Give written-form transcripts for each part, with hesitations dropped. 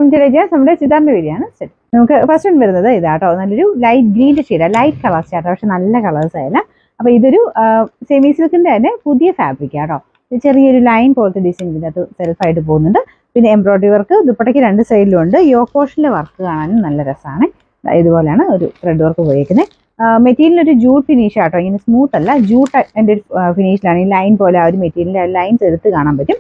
നമ്മുടെ ചിതാറിന്റെ വീഡിയോയാണ് സെറ്റ്. നമുക്ക് ഫസ്റ്റ് വരുന്നത് ഇതാട്ടോ, നല്ലൊരു ലൈറ്റ് ഗ്രീൻ്റെ ഷെയ്ഡാണ്, ലൈറ്റ് കളേഴ്സ് ആട്ടോ, പക്ഷെ നല്ല കളേഴ്സ് ആയില്ല. അപ്പോൾ ഇതൊരു സെമി സിൽക്കിന്റെ തന്നെ പുതിയ ഫാബ്രിക് ആട്ടോ. ചെറിയൊരു ലൈൻ പോലത്തെ ഡിസൈൻ ഇതിനകത്ത് സെൽഫായിട്ട് പോകുന്നുണ്ട്. പിന്നെ എംബ്രോയിഡറി വർക്ക് ദുപ്പട്ടയ്ക്ക് രണ്ട് സൈഡിലും ഉണ്ട്. യോക്ക് പോർഷനിലെ വർക്ക് കാണാനും നല്ല രസമാണ്. ഇതുപോലെയാണ് ഒരു ത്രെഡ് വർക്ക് പോയിരിക്കുന്നത്. മെറ്റീരിയൽ ഒരു ജൂട്ട് ഫിനിഷ് ആട്ടോ, ഇങ്ങനെ സ്മൂത്ത് അല്ല, ജൂട്ട് എൻ്റെ ഒരു ഫിനിഷിലാണ്. ഈ ലൈൻ പോലെ ആ ഒരു മെറ്റീരിയലിൻ്റെ ലൈൻസ് എടുത്ത് കാണാൻ പറ്റും.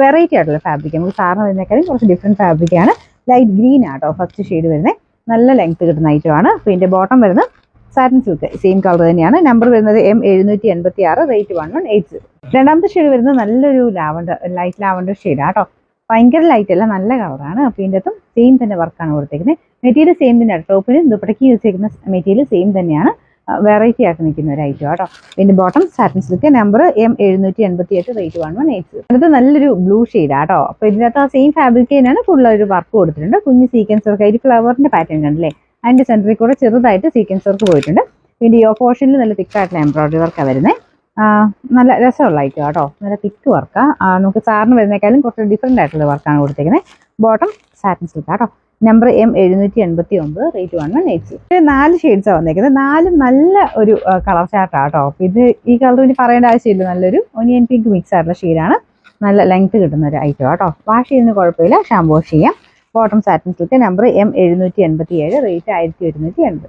വെറൈറ്റി ആയിട്ടുള്ള ഫാബ്രിക്, നമുക്ക് സാറിന് വരുന്നേക്കാളും കുറച്ച് ഡിഫറെൻറ്റ് ഫാബ്രിക്കാണ്. ലൈറ്റ് ഗ്രീൻ ആട്ടോ ഫസ്റ്റ് ഷെയ്ഡ് വരുന്നത്, നല്ല ലെങ്ത് കിട്ടുന്ന ഐറ്റമാണ്. പിന്നെ ബോട്ടം വരുന്നത് സാറ്റിൻ സിൽക്ക്, സെയിം കളർ തന്നെയാണ്. നമ്പർ വരുന്നത് M786, റേറ്റ് 1180. രണ്ടാമത്തെ ഷെയ്ഡ് വരുന്നത് നല്ലൊരു ലാവണ്ടർ, ലൈറ്റ് ലാവണ്ടർ ഷെയ്ഡാണ് കേട്ടോ. ഭയങ്കര ലൈറ്റ് അല്ല, നല്ല കളറാണ്. അപ്പോൾ ഇതിൻ്റെ അകത്തും സെയിം തന്നെ വർക്കാണ് കൊടുത്തേക്കുന്നത്. മെറ്റീരിയൽ സെയിം തന്നെയാണ്, ടോപ്പിനും ദുപ്പട്ടയ്ക്ക് യൂസ് ചെയ്യുന്ന മെറ്റീരിയൽ സെയിം തന്നെയാണ്. വെറൈറ്റി ആയിട്ട് നിൽക്കുന്ന ഒരു ഐറ്റം കേട്ടോ. പിന്നെ bottom satin silk, number M788, rate 1180. അടുത്ത് നല്ലൊരു ബ്ലൂ ഷെയ്ഡാണ് കേട്ടോ. അപ്പോൾ ഇതിനകത്ത് ആ സെയിം ഫാബ്രിക് തന്നെയാണ്, ഫുൾ ഒരു വർക്ക് കൊടുത്തിട്ടുണ്ട്. കുഞ്ഞ് സീക്വൻസ് വർക്ക്, ഒരു ഫ്ലവറിന്റെ പാറ്റേൺ കണ്ടില്ലേ, അതിൻ്റെ സെൻറ്ററിൽ കൂടെ ചെറുതായിട്ട് സീക്വൻസ് വർക്ക് പോയിട്ടുണ്ട്. പിന്നെ യോ പോർഷനിൽ നല്ല തിക്കായിട്ടുള്ള എംബ്രോയിഡറി വർക്കാണ് വരുന്നത്. നല്ല രസമുള്ള ഐറ്റം കേട്ടോ, നല്ല തിക്ക് വർക്കാണ്. നമുക്ക് സാറിന് വരുന്നേക്കാളും കുറച്ച് ഡിഫറെൻ്റ് ആയിട്ടുള്ള വർക്കാണ് കൊടുത്തേക്കുന്നത്. ബോട്ടം സാറ്റിൻ സിൽക്ക് കേട്ടോ. Number M789, rate 1180. 4 ഷെയ്ഡ്സാണ് വന്നേക്കുന്നത്. 4 നല്ല ഒരു കളർ ചാർട്ടാണ് കേട്ടോ. ഇത് ഈ കളർ ഇനി പറയേണ്ട ആവശ്യമില്ല, നല്ലൊരു ഒനിയൻ പിങ്ക് മിക്സ് ആയിട്ടുള്ള ഷെയ്ഡാണ്. നല്ല ലെങ്ത് കിട്ടുന്ന ഒരു ഐറ്റം കേട്ടോ. വാഷ് ചെയ്യുന്ന കുഴപ്പമില്ല, ഷാമ്പൂ വാഷ് ചെയ്യാം. Bottom satin silk, number M787, rate 1180.